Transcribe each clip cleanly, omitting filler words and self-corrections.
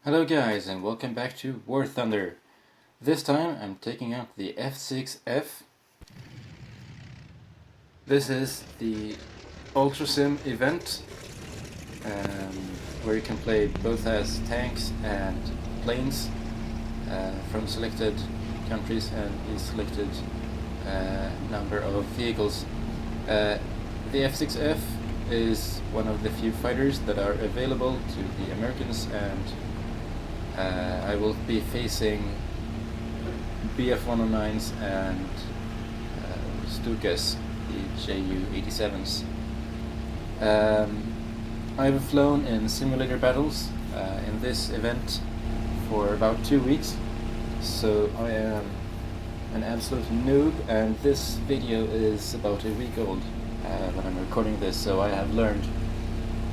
Hello guys and welcome back to War Thunder. This time I'm taking out the F6F. This is the Ultra-sim event where you can play both as tanks and planes from selected countries and a selected number of vehicles. The F6F is one of the few fighters that are available to the Americans, and I will be facing BF-109s and Stukas, the Ju-87s. I've flown in simulator battles in this event for about 2 weeks, so I am an absolute noob, and this video is about a week old when I'm recording this, so I have learned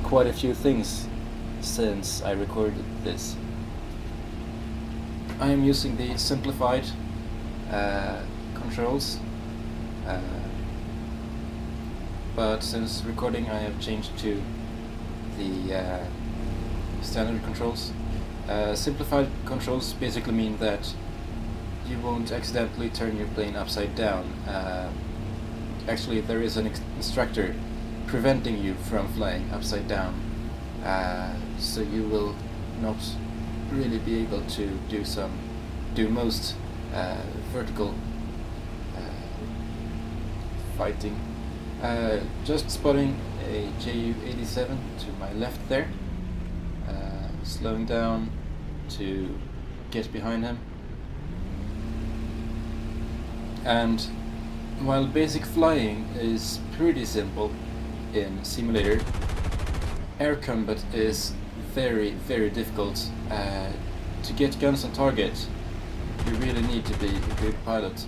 quite a few things since I recorded this. I am using the simplified controls, but since recording I have changed to the standard controls. Simplified controls basically mean that you won't accidentally turn your plane upside down. Actually, there is an instructor preventing you from flying upside down, so you will not really be able to do most vertical fighting. Just spotting a Ju-87 to my left there, slowing down to get behind him. And while basic flying is pretty simple in simulator, air combat is very difficult. To get guns on target, you really need to be a good pilot,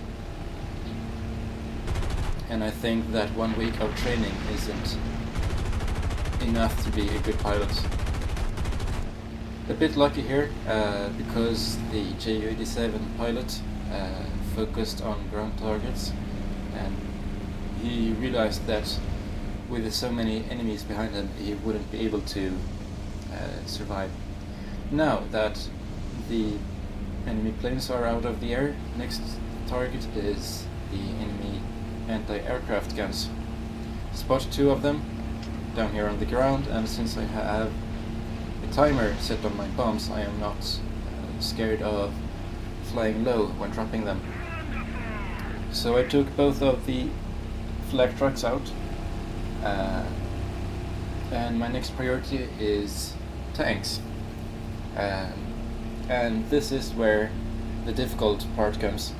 and I think that 1 week of training isn't enough to be a good pilot. A bit lucky here, because the Ju-87 pilot focused on ground targets, and he realized that with so many enemies behind him he wouldn't be able to survive. Now that the enemy planes are out of the air, next target is the enemy anti-aircraft guns. Spot 2 of them down here on the ground, and since I have a timer set on my bombs, I am not scared of flying low when dropping them. So I took both of the flak trucks out, and my next priority is tanks. And this is where the difficult part comes.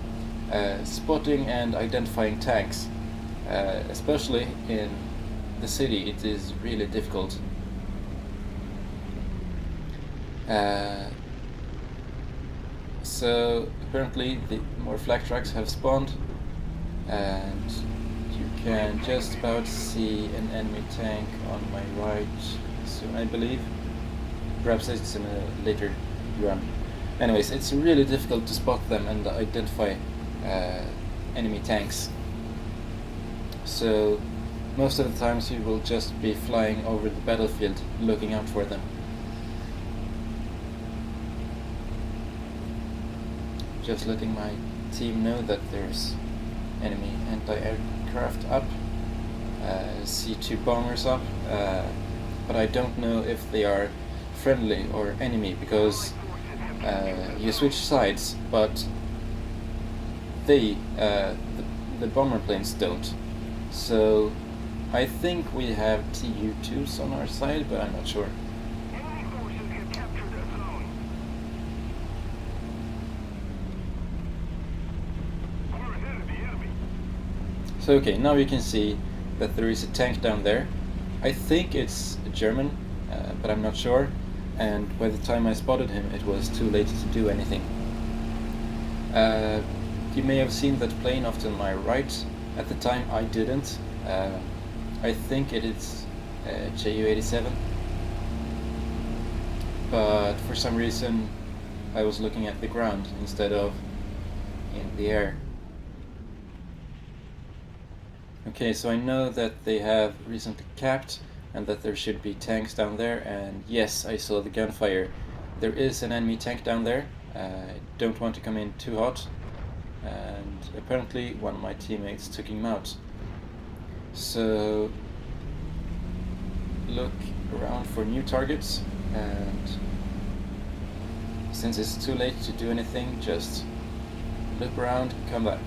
Spotting and identifying tanks, especially in the city, it is really difficult. So apparently the more flak trucks have spawned, and you can just about see an enemy tank on my right soon, I believe. Perhaps it's in a later run. Anyways, it's really difficult to spot them and identify enemy tanks. So most of the times you will just be flying over the battlefield looking out for them. Just letting my team know that there's enemy anti-aircraft up. See 2 bombers up, but I don't know if they are friendly or enemy, because you switch sides, but the bomber planes don't. So I think we have Tu-2s on our side, but I'm not sure. So okay, now you can see that there is a tank down there. I think it's a German, but I'm not sure, and by the time I spotted him it was too late to do anything. You may have seen that plane off to my right. At the time I didn't. I think it is Ju-87, but for some reason I was looking at the ground instead of in the air. Okay, so I know that they have recently capped and that there should be tanks down there, and yes, I saw the gunfire there is an enemy tank down there. I don't want to come in too hot, and apparently one of my teammates took him out. So look around for new targets, and since it's too late to do anything, just look around, come back.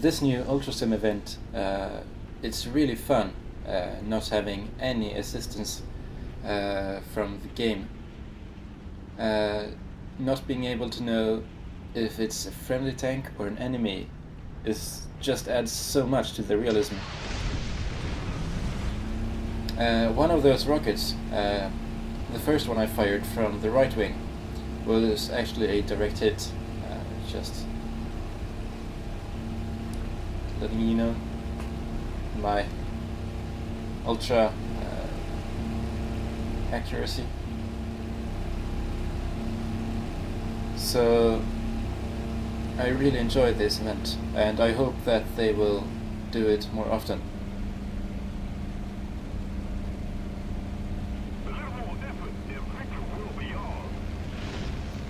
This new Ultra-sim event, it's really fun, not having any assistance from the game. Not being able to know if it's a friendly tank or an enemy just adds so much to the realism. One of those rockets, the first one I fired from the right wing, was actually a direct hit. Just letting you know my ultra accuracy. So I really enjoy this event, and I hope that they will do it more often.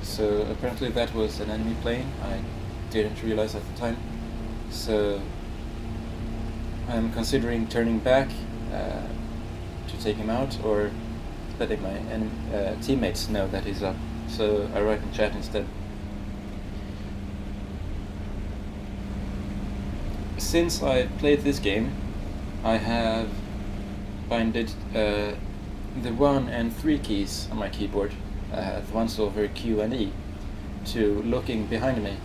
So apparently that was an enemy plane. I didn't realize at the time. So I'm considering turning back to take him out, or letting my teammates know that he's up. So I write in chat instead. Since I played this game, I have binded the 1 and 3 keys on my keyboard, the ones over Q and E, to looking behind me,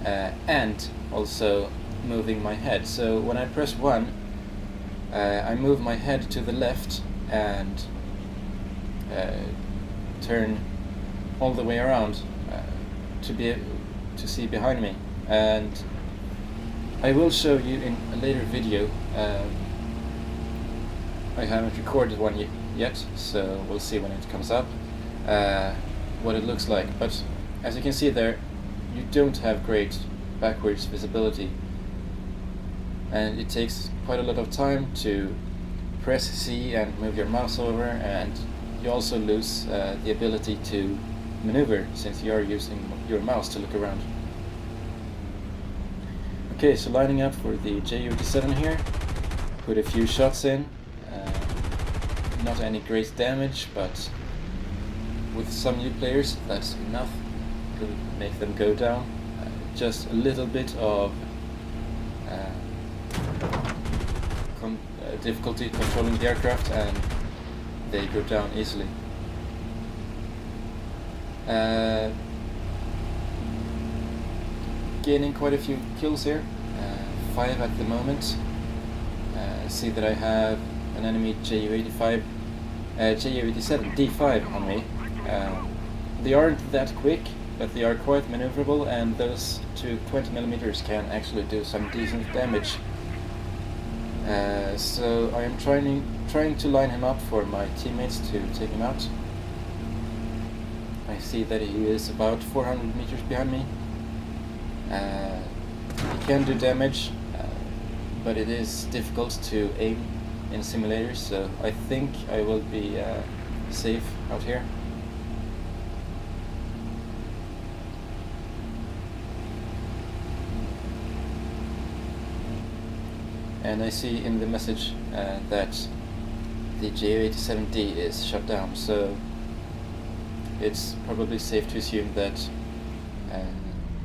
and also moving my head. So when I press 1, I move my head to the left and turn all the way around to see behind me. And I will show you in a later video. I haven't recorded one yet, so we'll see when it comes up what it looks like. But as you can see there, you don't have great backwards visibility, and it takes quite a lot of time to press C and move your mouse over, and you also lose the ability to maneuver since you are using your mouse to look around. Okay, so lining up for the Ju-87 here, put a few shots in, not any great damage, but with some new players that's enough to make them go down. Just a little bit of difficulty controlling the aircraft, and they go down easily. Gaining quite a few kills here, 5 at the moment. See that I have an enemy Ju-87 D5 on me. They aren't that quick, but they are quite maneuverable, and those 20mm can actually do some decent damage. So I am trying to line him up for my teammates to take him out. I see that he is about 400 meters behind me. He can do damage, but it is difficult to aim in simulators, so I think I will be safe out here. And I see in the message that the Ju-87D is shut down, so it's probably safe to assume that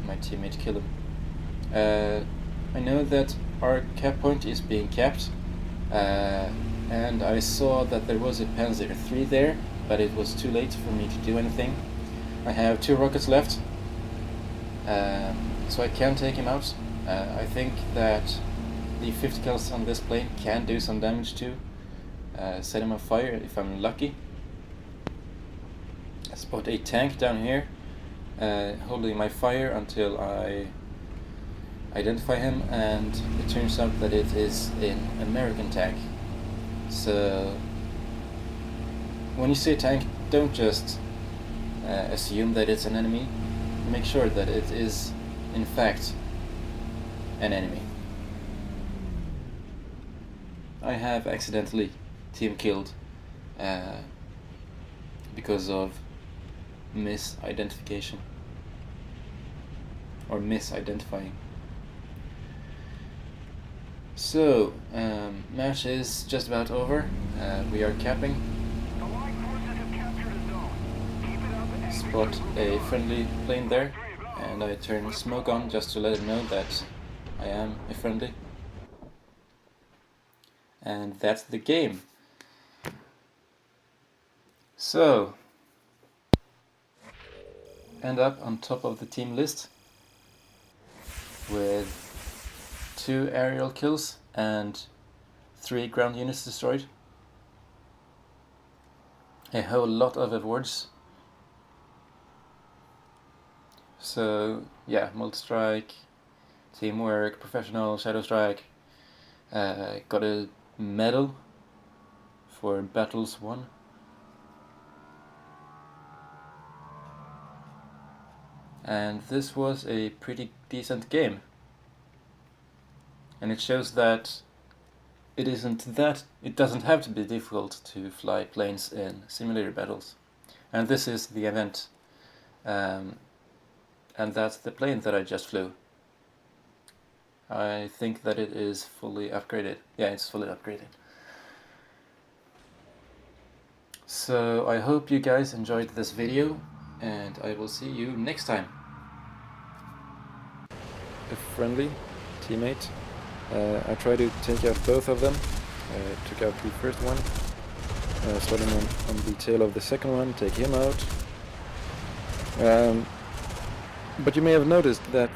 my teammate killed him. I know that our cap point is being capped, and I saw that there was a Panzer III there, but it was too late for me to do anything. I have 2 rockets left, so I can take him out. I think that the 50 kills on this plane can do some damage too. Set him on fire if I'm lucky. I spot a tank down here, holding my fire until I identify him, and it turns out that it is an American tank. So when you see a tank, don't just assume that it's an enemy. Make sure that it is in fact an enemy. I have accidentally team killed because of misidentification or misidentifying. So, match is just about over. We are capping. Spot a friendly plane there, and I turn smoke on just to let it know that I am a friendly. And that's the game. So, end up on top of the team list with 2 aerial kills and 3 ground units destroyed. A whole lot of awards. So yeah, multi-strike, teamwork, professional, shadow strike. Got a medal for battles won. And this was a pretty decent game. And it shows that it doesn't have to be difficult to fly planes in simulator battles. And this is the event. And that's the plane that I just flew. I think that it is fully upgraded. Yeah, it's fully upgraded. So I hope you guys enjoyed this video, and I will see you next time. A friendly teammate. I tried to take out both of them. Took out the first one. Starting on the tail of the second one, take him out. But you may have noticed that